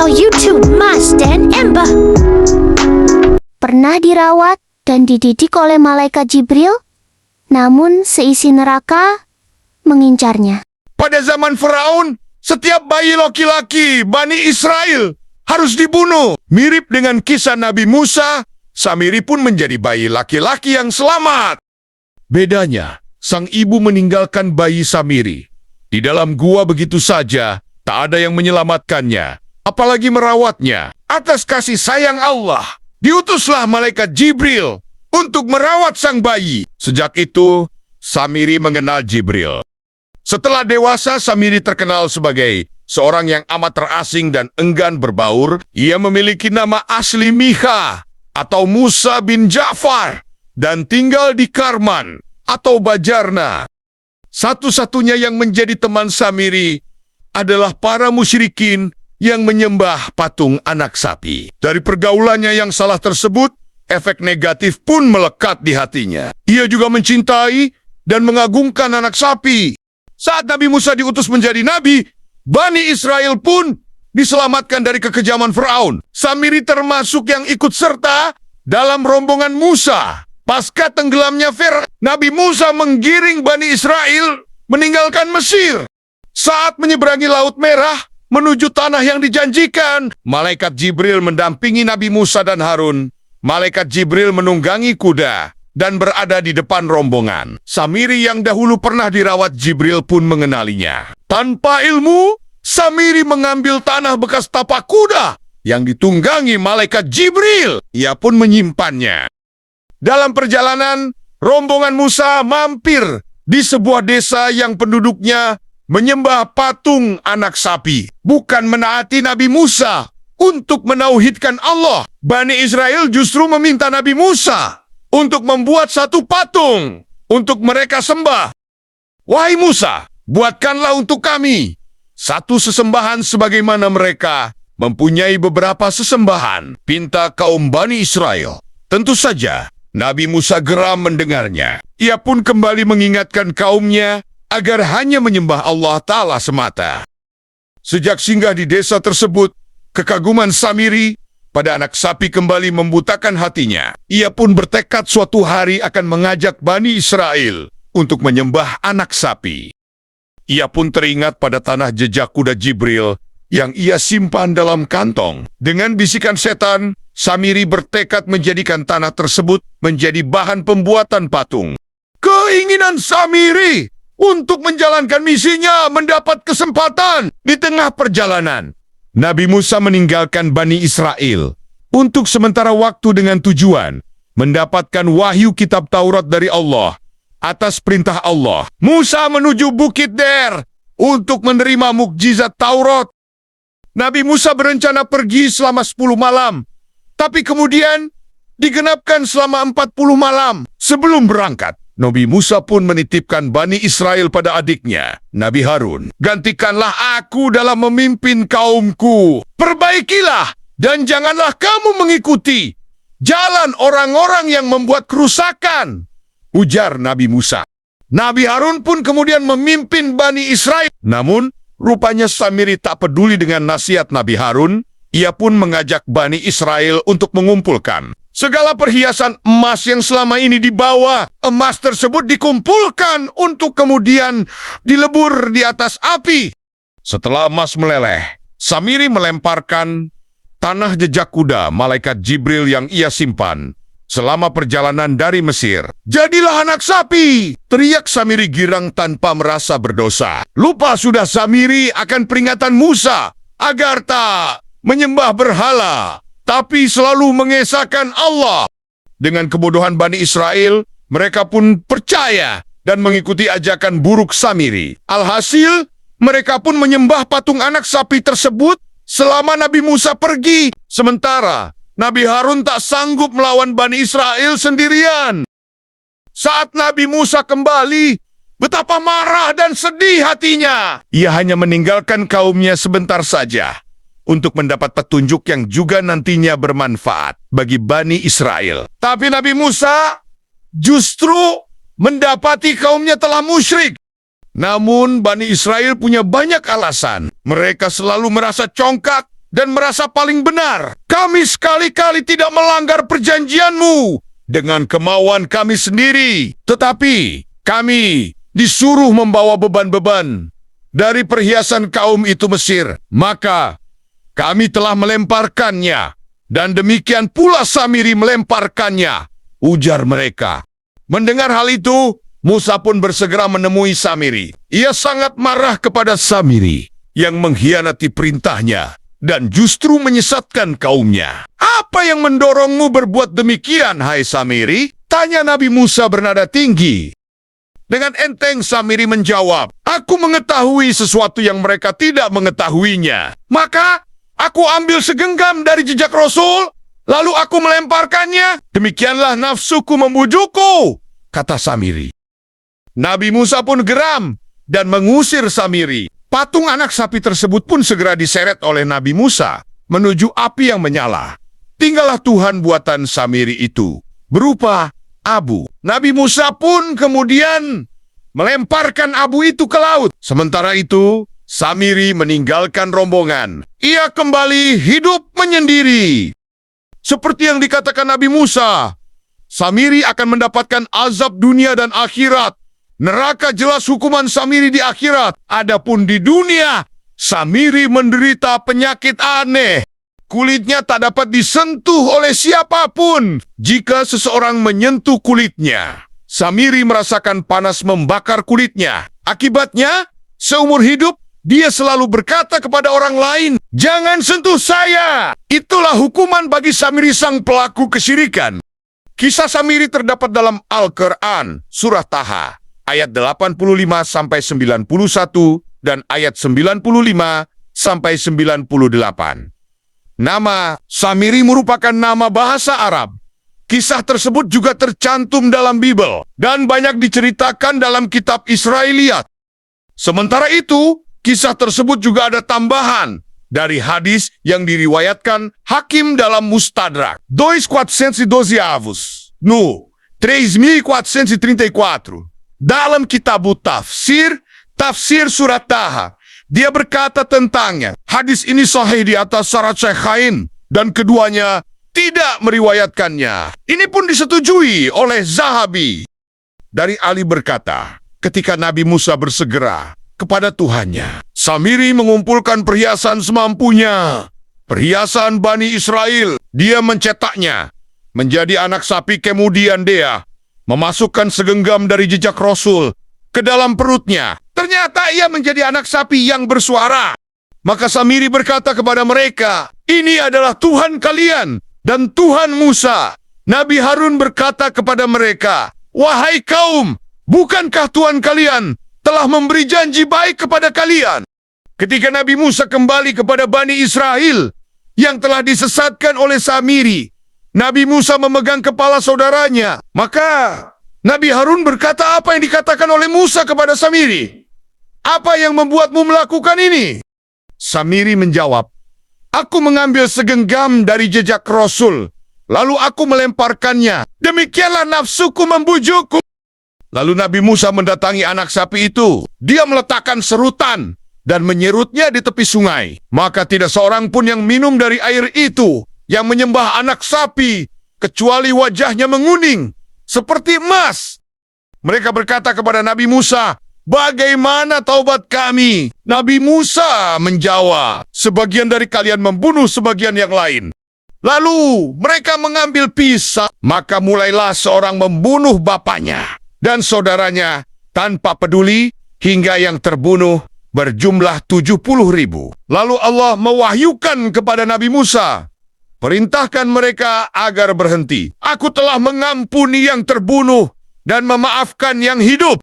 channel YouTube Mas dan Ember. Pernah dirawat dan dididik oleh malaikat Jibril, namun seisi neraka mengincarnya. Pada zaman Firaun, setiap bayi laki-laki Bani Israel harus dibunuh. Mirip dengan kisah Nabi Musa, Samiri pun menjadi bayi laki-laki yang selamat. Bedanya, sang ibu meninggalkan bayi Samiri di dalam gua begitu saja, tak ada yang menyelamatkannya, apalagi merawatnya. Atas kasih sayang Allah, diutuslah malaikat Jibril untuk merawat sang bayi. Sejak itu, Samiri mengenal Jibril. Setelah dewasa, Samiri terkenal sebagai seorang yang amat terasing dan enggan berbaur. Ia memiliki nama asli Micha atau Musa bin Ja'far dan tinggal di Karman atau Bajarna. Satu-satunya yang menjadi teman Samiri adalah para musyrikin yang menyembah patung anak sapi. Dari pergaulannya yang salah tersebut, efek negatif pun melekat di hatinya. Ia juga mencintai dan mengagungkan anak sapi. Saat Nabi Musa diutus menjadi nabi, Bani Israel pun diselamatkan dari kekejaman Firaun. Samiri termasuk yang ikut serta dalam rombongan Musa. Pasca tenggelamnya Firaun, Nabi Musa menggiring Bani Israel meninggalkan Mesir. Saat menyeberangi Laut Merah menuju tanah yang dijanjikan, malaikat Jibril mendampingi Nabi Musa dan Harun. Malaikat Jibril menunggangi kuda dan berada di depan rombongan. Samiri yang dahulu pernah dirawat Jibril pun mengenalinya. Tanpa ilmu, Samiri mengambil tanah bekas tapak kuda yang ditunggangi malaikat Jibril. Ia pun menyimpannya. Dalam perjalanan, rombongan Musa mampir di sebuah desa yang penduduknya menyembah patung anak sapi. Bukan menaati Nabi Musa untuk menauhidkan Allah. Bani Israel justru meminta Nabi Musa untuk membuat satu patung untuk mereka sembah. Wahai Musa, buatkanlah untuk kami satu sesembahan sebagaimana mereka mempunyai beberapa sesembahan, pinta kaum Bani Israel. Tentu saja, Nabi Musa geram mendengarnya. Ia pun kembali mengingatkan kaumnya agar hanya menyembah Allah Ta'ala semata. Sejak singgah di desa tersebut, kekaguman Samiri pada anak sapi kembali membutakan hatinya. Ia pun bertekad suatu hari akan mengajak Bani Israel untuk menyembah anak sapi. Ia pun teringat pada tanah jejak kuda Jibril yang ia simpan dalam kantong. Dengan bisikan setan, Samiri bertekad menjadikan tanah tersebut menjadi bahan pembuatan patung. Keinginan Samiri untuk menjalankan misinya mendapat kesempatan di tengah perjalanan. Nabi Musa meninggalkan Bani Israel untuk sementara waktu dengan tujuan mendapatkan wahyu kitab Taurat dari Allah. Atas perintah Allah, Musa menuju Bukit Der untuk menerima mukjizat Taurat. Nabi Musa berencana pergi selama 10 malam, tapi kemudian digenapkan selama 40 malam sebelum berangkat. Nabi Musa pun menitipkan Bani Israel pada adiknya, Nabi Harun. Gantikanlah aku dalam memimpin kaumku. Perbaikilah dan janganlah kamu mengikuti jalan orang-orang yang membuat kerusakan, ujar Nabi Musa. Nabi Harun pun kemudian memimpin Bani Israel. Namun, rupanya Samiri tak peduli dengan nasihat Nabi Harun. Ia pun mengajak Bani Israel untuk mengumpulkan segala perhiasan emas yang selama ini dibawa. Emas tersebut dikumpulkan untuk kemudian dilebur di atas api. Setelah emas meleleh, Samiri melemparkan tanah jejak kuda malaikat Jibril yang ia simpan selama perjalanan dari Mesir. Jadilah anak sapi, teriak Samiri girang tanpa merasa berdosa. Lupa sudah Samiri akan peringatan Musa agar tak menyembah berhala, tapi selalu mengesahkan Allah. Dengan kebodohan Bani Israel, mereka pun percaya dan mengikuti ajakan buruk Samiri. Alhasil, mereka pun menyembah patung anak sapi tersebut selama Nabi Musa pergi. Sementara, Nabi Harun tak sanggup melawan Bani Israel sendirian. Saat Nabi Musa kembali, betapa marah dan sedih hatinya. Ia hanya meninggalkan kaumnya sebentar saja untuk mendapat petunjuk yang juga nantinya bermanfaat bagi Bani Israel. Tapi Nabi Musa justru mendapati kaumnya telah musyrik. Namun Bani Israel punya banyak alasan. Mereka selalu merasa congkak dan merasa paling benar. Kami sekali-kali tidak melanggar perjanjianmu dengan kemauan kami sendiri. Tetapi kami disuruh membawa beban-beban dari perhiasan kaum itu Mesir. Maka kami telah melemparkannya, dan demikian pula Samiri melemparkannya, ujar mereka. Mendengar hal itu, Musa pun bersegera menemui Samiri. Ia sangat marah kepada Samiri yang mengkhianati perintahnya dan justru menyesatkan kaumnya. Apa yang mendorongmu berbuat demikian, hai Samiri? Tanya Nabi Musa bernada tinggi. Dengan enteng Samiri menjawab, aku mengetahui sesuatu yang mereka tidak mengetahuinya. Maka aku ambil segenggam dari jejak Rasul, lalu aku melemparkannya. Demikianlah nafsuku membujukku, kata Samiri. Nabi Musa pun geram dan mengusir Samiri. Patung anak sapi tersebut pun segera diseret oleh Nabi Musa menuju api yang menyala. Tinggallah Tuhan buatan Samiri itu berupa abu. Nabi Musa pun kemudian melemparkan abu itu ke laut. Sementara itu, Samiri meninggalkan rombongan. Ia kembali hidup menyendiri. Seperti yang dikatakan Nabi Musa, Samiri akan mendapatkan azab dunia dan akhirat. Neraka jelas hukuman Samiri di akhirat. Adapun di dunia, Samiri menderita penyakit aneh. Kulitnya tak dapat disentuh oleh siapapun. Jika seseorang menyentuh kulitnya, Samiri merasakan panas membakar kulitnya. Akibatnya, seumur hidup, dia selalu berkata kepada orang lain, "Jangan sentuh saya." Itulah hukuman bagi Samiri sang pelaku kesyirikan. Kisah Samiri terdapat dalam Al-Quran, surah Taha, ayat 85-91 dan ayat 95-98. Nama Samiri merupakan nama bahasa Arab. Kisah tersebut juga tercantum dalam Bible dan banyak diceritakan dalam kitab Israiliyat. Sementara itu, kisah tersebut juga ada tambahan dari hadis yang diriwayatkan Hakim dalam Mustadrak. 2412 avos, no 3434. Dalam kitab Tafsir, Tafsir Surat Taha, dia berkata tentangnya, hadis ini sahih di atas syarat Syekhain, dan keduanya tidak meriwayatkannya. Ini pun disetujui oleh Zahabi. Dari Ali berkata, ketika Nabi Musa bersegera kepada Tuhannya, Samiri mengumpulkan perhiasan semampunya. Perhiasan Bani Israel, dia mencetaknya menjadi anak sapi. Kemudian dia memasukkan segenggam dari jejak Rasul ke dalam perutnya. Ternyata ia menjadi anak sapi yang bersuara. Maka Samiri berkata kepada mereka, "Ini adalah Tuhan kalian dan Tuhan Musa." Nabi Harun berkata kepada mereka, "Wahai kaum, bukankah Tuhan kalian telah memberi janji baik kepada kalian?" Ketika Nabi Musa kembali kepada Bani Israel yang telah disesatkan oleh Samiri, Nabi Musa memegang kepala saudaranya. Maka Nabi Harun berkata, apa yang dikatakan oleh Musa kepada Samiri? Apa yang membuatmu melakukan ini? Samiri menjawab, aku mengambil segenggam dari jejak Rasul, lalu aku melemparkannya. Demikianlah nafsuku membujukku. Lalu Nabi Musa mendatangi anak sapi itu. Dia meletakkan serutan dan menyerutnya di tepi sungai. Maka tidak seorang pun yang minum dari air itu yang menyembah anak sapi, kecuali wajahnya menguning seperti emas. Mereka berkata kepada Nabi Musa, bagaimana taubat kami? Nabi Musa menjawab, sebagian dari kalian membunuh sebagian yang lain. Lalu mereka mengambil pisau, maka mulailah seorang membunuh bapaknya dan saudaranya tanpa peduli, hingga yang terbunuh berjumlah 70.000. Lalu Allah mewahyukan kepada Nabi Musa, perintahkan mereka agar berhenti. Aku telah mengampuni yang terbunuh dan memaafkan yang hidup.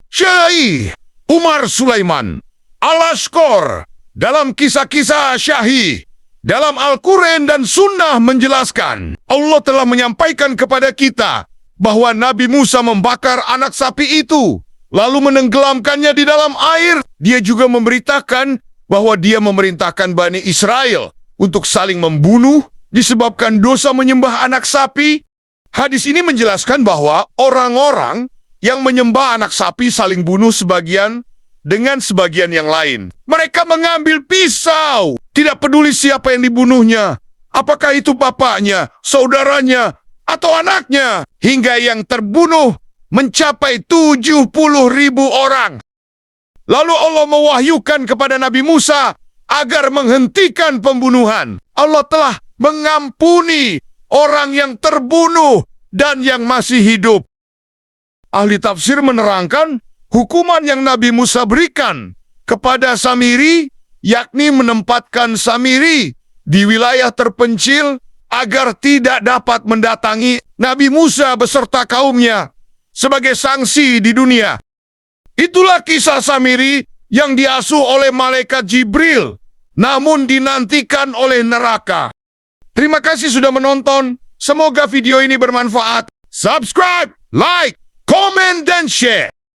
Syai Umar Sulaiman Al-Ashqar dalam kisah-kisah Syahih dalam Al-Quran dan Sunnah menjelaskan, Allah telah menyampaikan kepada kita bahwa Nabi Musa membakar anak sapi itu, lalu menenggelamkannya di dalam air. Dia juga memberitakan bahwa dia memerintahkan Bani Israel untuk saling membunuh disebabkan dosa menyembah anak sapi. Hadis ini menjelaskan bahwa orang-orang yang menyembah anak sapi saling bunuh sebagian dengan sebagian yang lain. Mereka mengambil pisau, tidak peduli siapa yang dibunuhnya. Apakah itu bapaknya, saudaranya, atau anaknya? Hingga yang terbunuh mencapai 70.000 orang. Lalu Allah mewahyukan kepada Nabi Musa agar menghentikan pembunuhan. Allah telah mengampuni orang yang terbunuh dan yang masih hidup. Ahli tafsir menerangkan hukuman yang Nabi Musa berikan kepada Samiri, yakni menempatkan Samiri di wilayah terpencil agar tidak dapat mendatangi Nabi Musa beserta kaumnya sebagai sanksi di dunia. Itulah kisah Samiri yang diasuh oleh malaikat Jibril, namun dinantikan oleh neraka. Terima kasih sudah menonton. Semoga video ini bermanfaat. Subscribe, like, komen, dan share.